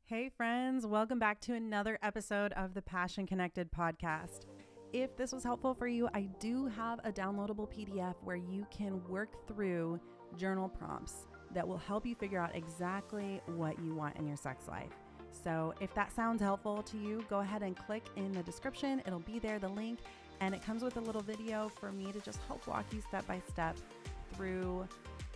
Hey friends, welcome back to another episode of the Passion Connected podcast. If this was helpful for you, I do have a downloadable PDF where you can work through journal prompts that will help you figure out exactly what you want in your sex life. So if that sounds helpful to you, go ahead and click in the description. It'll be there, the link, and it comes with a little video for me to just help walk you step by step through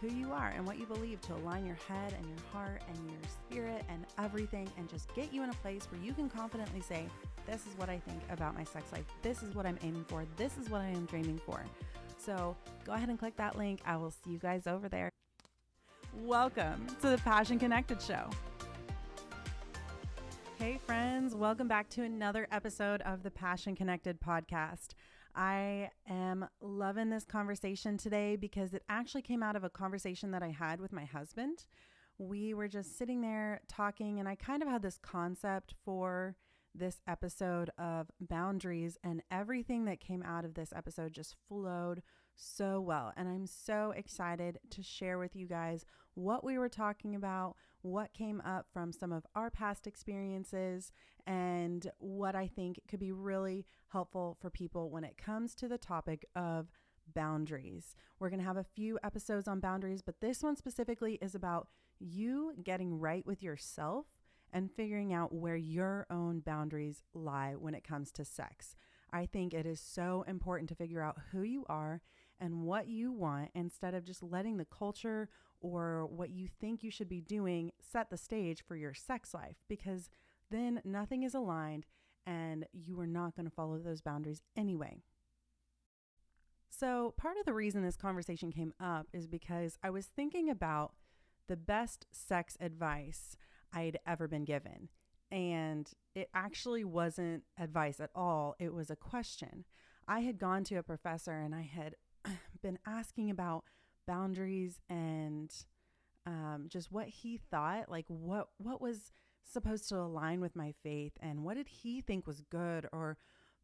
who you are and what you believe to align your head and your heart and your spirit and everything, and just get you in a place where you can confidently say, this is what I think about my sex life. This is what I'm aiming for. This is what I am dreaming for. So go ahead and click that link. I will see you guys over there. Welcome to the Passion Connected Show. Hey friends, welcome back to another episode of the Passion Connected podcast. I am loving this conversation today because it actually came out of a conversation that I had with my husband. We were just sitting there talking, and I kind of had this concept for this episode of boundaries, and everything that came out of this episode just flowed so well. And I'm so excited to share with you guys what we were talking about, what came up from some of our past experiences, and what I think could be really helpful for people when it comes to the topic of boundaries. We're going to have a few episodes on boundaries, but this one specifically is about you getting right with yourself and figuring out where your own boundaries lie when it comes to sex. I think it is so important to figure out who you are and what you want, instead of just letting the culture or what you think you should be doing set the stage for your sex life, because then nothing is aligned and you are not going to follow those boundaries anyway. So part of the reason this conversation came up is because I was thinking about the best sex advice I'd ever been given. And it actually wasn't advice at all. It was a question. I had gone to a professor and I had been asking about boundaries and just what he thought, like what was supposed to align with my faith, and what did he think was good or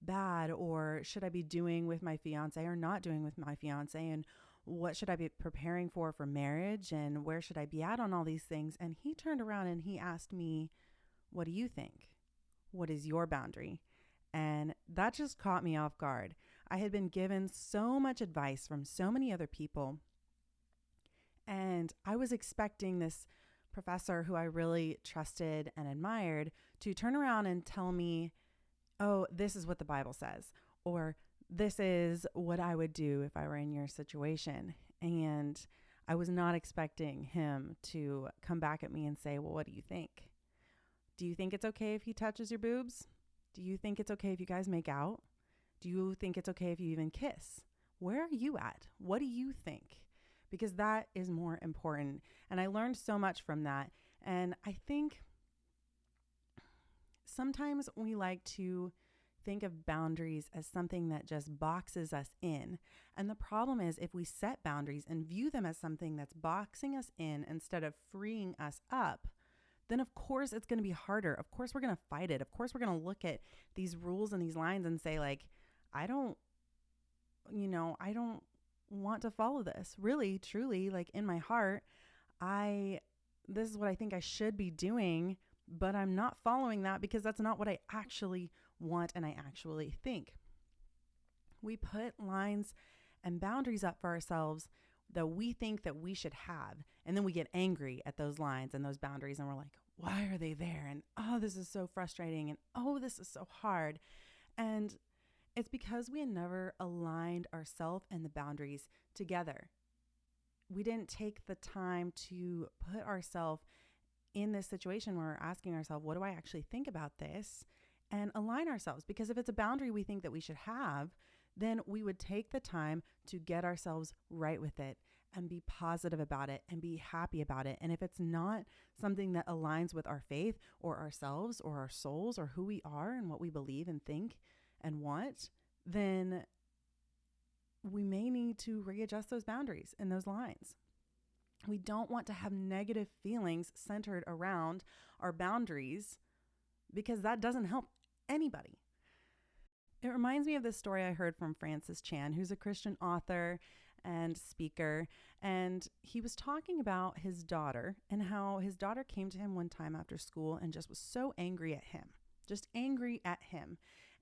bad, or should I be doing with my fiance or not doing with my fiance, and what should I be preparing for marriage, and where should I be at on all these things. And he turned around and he asked me, what do you think? What is your boundary? And that just caught me off guard. I had been given so much advice from so many other people, and I was expecting this professor who I really trusted and admired to turn around and tell me, oh, this is what the Bible says, or this is what I would do if I were in your situation. And I was not expecting him to come back at me and say, well, what do you think? Do you think it's okay if he touches your boobs? Do you think it's okay if you guys make out? Do you think it's okay if you even kiss? Where are you at? What do you think? Because that is more important. And I learned so much from that. And I think sometimes we like to think of boundaries as something that just boxes us in. And the problem is, if we set boundaries and view them as something that's boxing us in instead of freeing us up, then of course it's going to be harder. Of course we're going to fight it. Of course we're going to look at these rules and these lines and say, like, I don't want to follow this. Really, truly, like in my heart, this is what I think I should be doing, but I'm not following that because that's not what I actually want and I actually think. We put lines and boundaries up for ourselves that we think that we should have. And then we get angry at those lines and those boundaries, and we're like, why are they there? And oh, this is so frustrating. And oh, this is so hard. And it's because we had never aligned ourselves and the boundaries together. We didn't take the time to put ourselves in this situation where we're asking ourselves, what do I actually think about this? And align ourselves. Because if it's a boundary we think that we should have, then we would take the time to get ourselves right with it and be positive about it and be happy about it. And if it's not something that aligns with our faith or ourselves or our souls or who we are and what we believe and think and want, then we may need to readjust those boundaries and those lines. We don't want to have negative feelings centered around our boundaries, because that doesn't help anybody. It reminds me of this story I heard from Francis Chan, who's a Christian author, and speaker. And he was talking about his daughter and how his daughter came to him one time after school and just was so angry at him, just angry at him.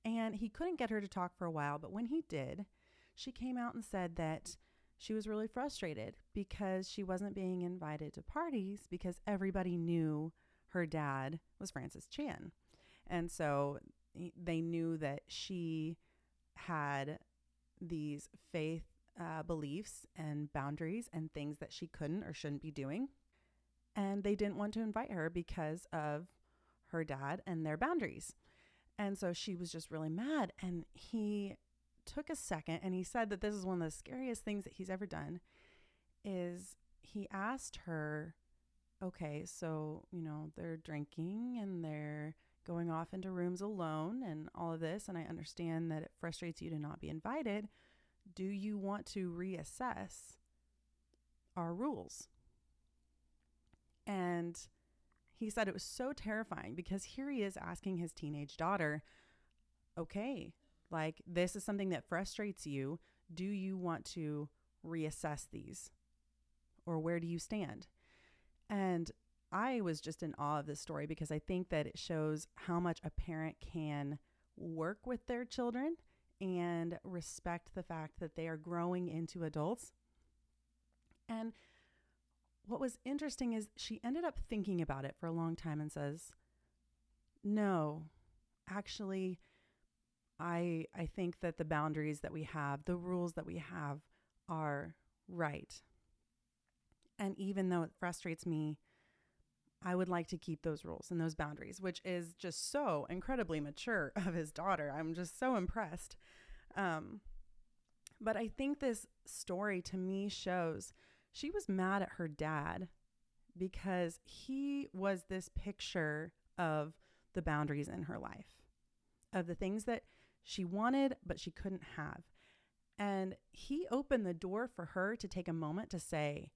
And he couldn't get her to talk for a while. But when he did, she came out and said that she was really frustrated because she wasn't being invited to parties because everybody knew her dad was Francis Chan. And so they knew that she had these faith beliefs and boundaries and things that she couldn't or shouldn't be doing. And they didn't want to invite her because of her dad and their boundaries. And so she was just really mad. And he took a second and he said that this is one of the scariest things that he's ever done is he asked her, okay, so, they're drinking and they're going off into rooms alone and all of this. And I understand that it frustrates you to not be invited. Do you want to reassess our rules? And he said it was so terrifying because here he is asking his teenage daughter, okay, like this is something that frustrates you. Do you want to reassess these? Or where do you stand? And I was just in awe of this story because I think that it shows how much a parent can work with their children and respect the fact that they are growing into adults. And what was interesting is she ended up thinking about it for a long time and says, no, actually, I think that the boundaries that we have, the rules that we have are right. And even though it frustrates me, I would like to keep those rules and those boundaries, which is just so incredibly mature of his daughter. I'm just so impressed. But I think this story to me shows she was mad at her dad because he was this picture of the boundaries in her life, of the things that she wanted, but she couldn't have. And he opened the door for her to take a moment to say,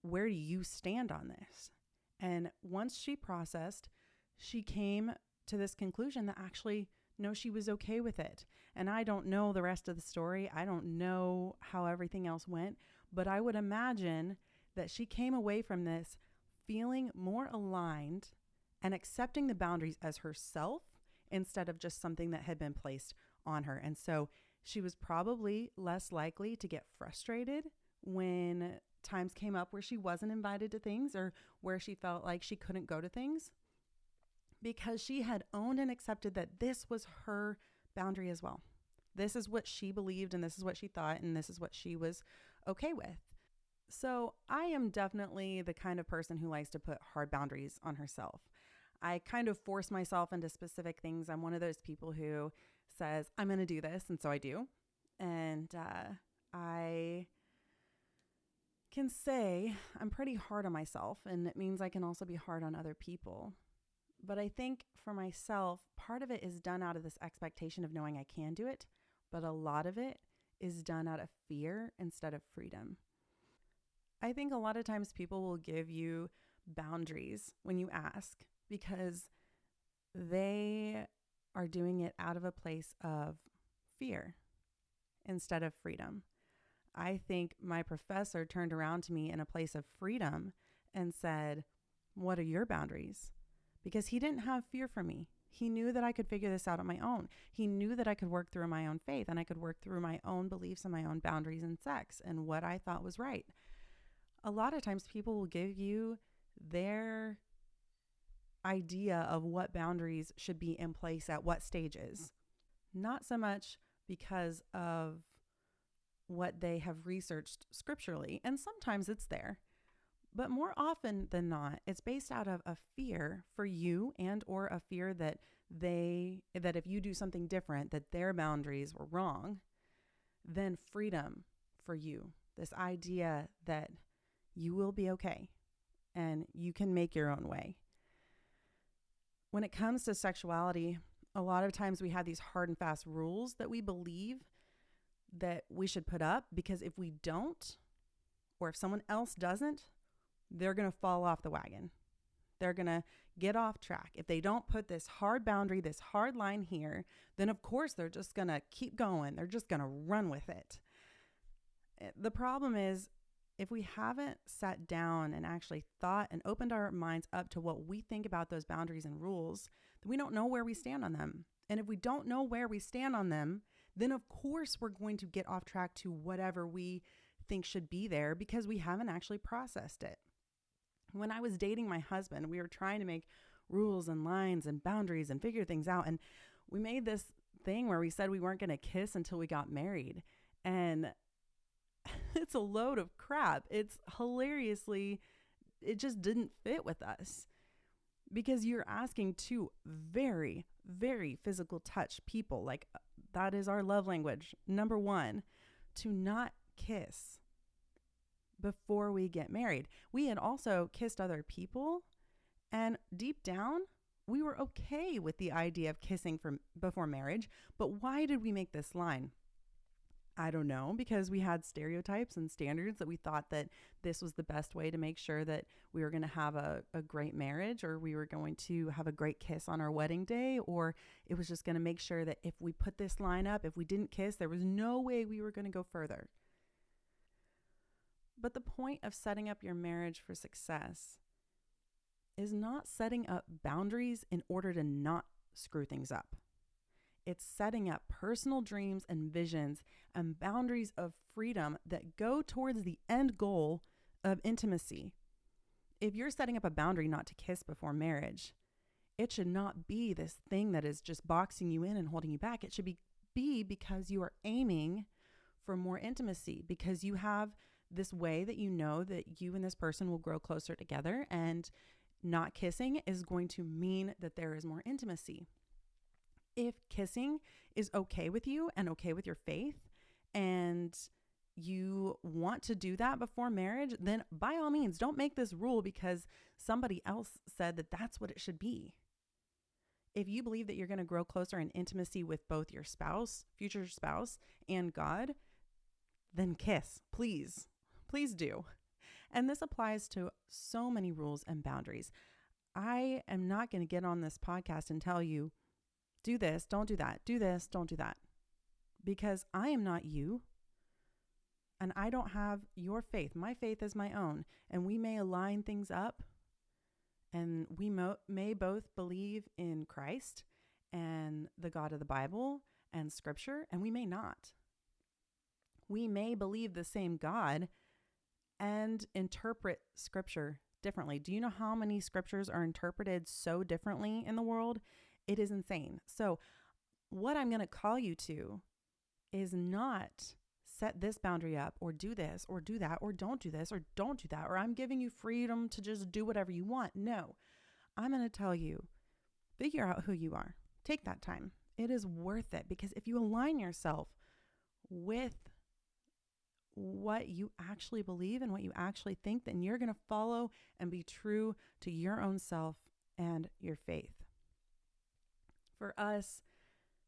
where do you stand on this? And once she processed, she came to this conclusion that actually, no, she was okay with it. And I don't know the rest of the story. I don't know how everything else went, but I would imagine that she came away from this feeling more aligned and accepting the boundaries as herself instead of just something that had been placed on her. And so she was probably less likely to get frustrated when times came up where she wasn't invited to things or where she felt like she couldn't go to things, because she had owned and accepted that this was her boundary as well. This is what she believed and this is what she thought and this is what she was okay with. So I am definitely the kind of person who likes to put hard boundaries on herself. I kind of force myself into specific things. I'm one of those people who says, I'm going to do this. And so I do. And I can say I'm pretty hard on myself, and it means I can also be hard on other people. But I think for myself, part of it is done out of this expectation of knowing I can do it, but a lot of it is done out of fear instead of freedom. I think a lot of times people will give you boundaries when you ask because they are doing it out of a place of fear instead of freedom. I think my professor turned around to me in a place of freedom and said, what are your boundaries? Because he didn't have fear for me. He knew that I could figure this out on my own. He knew that I could work through my own faith and I could work through my own beliefs and my own boundaries in sex and what I thought was right. A lot of times people will give you their idea of what boundaries should be in place at what stages. Not so much because of what they have researched scripturally, and sometimes it's there, but more often than not, it's based out of a fear for you and or a fear that if you do something different, that their boundaries were wrong, then freedom for you. This idea that you will be okay and you can make your own way. When it comes to sexuality, a lot of times we have these hard and fast rules that we believe that we should put up, because if we don't, or if someone else doesn't, they're going to fall off the wagon. They're going to get off track. If they don't put this hard boundary, this hard line here, then of course they're just going to keep going. They're just going to run with it. The problem is, if we haven't sat down and actually thought and opened our minds up to what we think about those boundaries and rules, then we don't know where we stand on them. And if we don't know where we stand on them, then of course we're going to get off track to whatever we think should be there because we haven't actually processed it. When I was dating my husband, we were trying to make rules and lines and boundaries and figure things out. And we made this thing where we said we weren't going to kiss until we got married. And it's a load of crap. It just didn't fit with us because you're asking two very, very physical touch people. Like, that is our love language. Number one, to not kiss before we get married. We had also kissed other people, and deep down, we were okay with the idea of kissing before marriage. But why did we make this line? I don't know, because we had stereotypes and standards that we thought that this was the best way to make sure that we were going to have a great marriage, or we were going to have a great kiss on our wedding day, or it was just going to make sure that if we put this line up, if we didn't kiss, there was no way we were going to go further. But the point of setting up your marriage for success is not setting up boundaries in order to not screw things up. It's setting up personal dreams and visions and boundaries of freedom that go towards the end goal of intimacy. If you're setting up a boundary not to kiss before marriage, it should not be this thing that is just boxing you in and holding you back. It should be because you are aiming for more intimacy, because you have this way that you know that you and this person will grow closer together, and not kissing is going to mean that there is more intimacy. If kissing is okay with you and okay with your faith, and you want to do that before marriage, then by all means, don't make this rule because somebody else said that that's what it should be. If you believe that you're going to grow closer in intimacy with both your spouse, future spouse, and God, then kiss, please. Please do. And this applies to so many rules and boundaries. I am not going to get on this podcast and tell you, do this, don't do that, do this, don't do that, because I am not you, and I don't have your faith. My faith is my own, and we may align things up, and we may both believe in Christ and the God of the Bible and Scripture, and we may not. We may believe the same God and interpret Scripture differently. Do you know how many scriptures are interpreted so differently in the world? It is insane. So what I'm going to call you to is not set this boundary up, or do this, or do that, or don't do this, or don't do that, or I'm giving you freedom to just do whatever you want. No, I'm going to tell you, figure out who you are. Take that time. It is worth it, because if you align yourself with what you actually believe and what you actually think, then you're going to follow and be true to your own self and your faith. For us,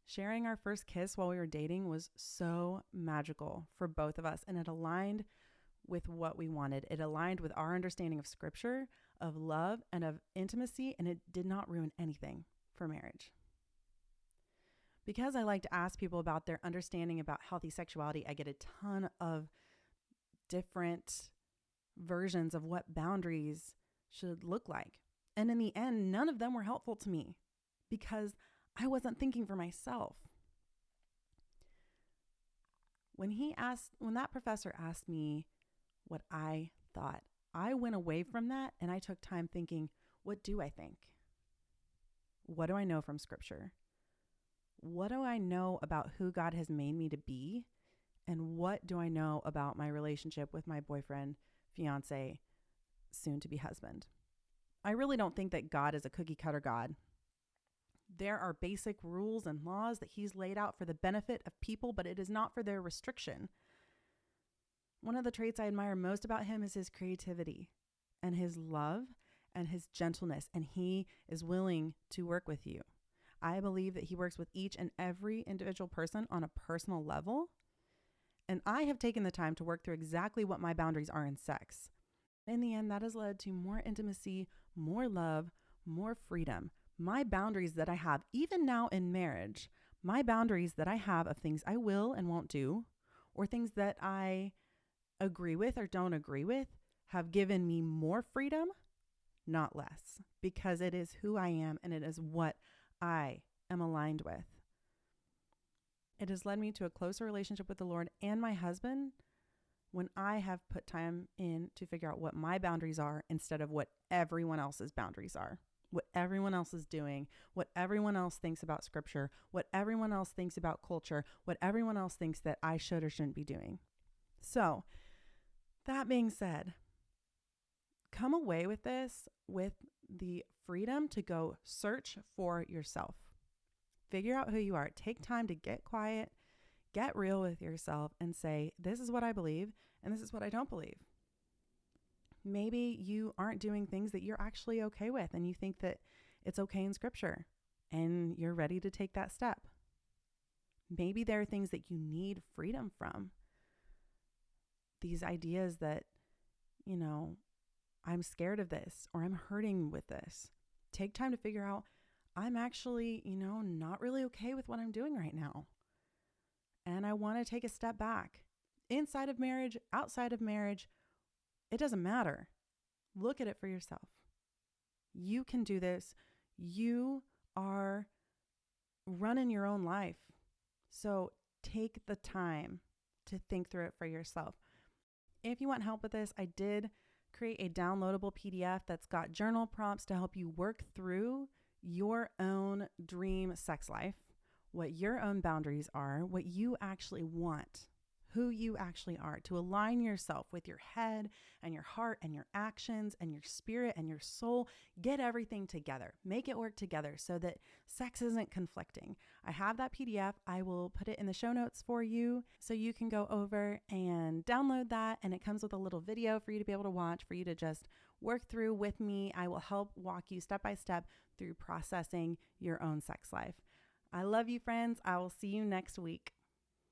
sharing our first kiss while we were dating was so magical for both of us, and it aligned with what we wanted. It aligned with our understanding of Scripture, of love, and of intimacy, and it did not ruin anything for marriage. Because I like to ask people about their understanding about healthy sexuality, I get a ton of different versions of what boundaries should look like. And in the end, none of them were helpful to me because I wasn't thinking for myself. When that professor asked me what I thought, I went away from that and I took time thinking, what do I think? What do I know from Scripture? What do I know about who God has made me to be? And what do I know about my relationship with my boyfriend, fiance, soon to be husband? I really don't think that God is a cookie cutter God. There are basic rules and laws that He's laid out for the benefit of people, but it is not for their restriction. One of the traits I admire most about Him is His creativity and His love and His gentleness, and He is willing to work with you. I believe that He works with each and every individual person on a personal level. And I have taken the time to work through exactly what my boundaries are in sex. In the end, that has led to more intimacy, more love, more freedom. My boundaries that I have, even now in marriage, my boundaries that I have of things I will and won't do, or things that I agree with or don't agree with have given me more freedom, not less, because it is who I am and it is what I am aligned with. It has led me to a closer relationship with the Lord and my husband when I have put time in to figure out what my boundaries are instead of what everyone else's boundaries are, what everyone else is doing, what everyone else thinks about scripture, what everyone else thinks about culture, what everyone else thinks that I should or shouldn't be doing. So that being said, come away with this with the freedom to go search for yourself. Figure out who you are. Take time to get quiet, get real with yourself and say, this is what I believe and this is what I don't believe. Maybe you aren't doing things that you're actually okay with and you think that it's okay in scripture and you're ready to take that step. Maybe there are things that you need freedom from. These ideas that, I'm scared of this or I'm hurting with this. Take time to figure out, I'm actually, not really okay with what I'm doing right now. And I want to take a step back. Inside of marriage, outside of marriage, it doesn't matter. Look at it for yourself. You can do this. You are running your own life. So take the time to think through it for yourself. If you want help with this, I did create a downloadable PDF that's got journal prompts to help you work through your own dream sex life, what your own boundaries are, what you actually want, who you actually are, to align yourself with your head and your heart and your actions and your spirit and your soul. Get everything together. Make it work together so that sex isn't conflicting. I have that PDF. I will put it in the show notes for you so you can go over and download that. And it comes with a little video for you to be able to watch, for you to just work through with me. I will help walk you step by step through processing your own sex life. I love you, friends. I will see you next week.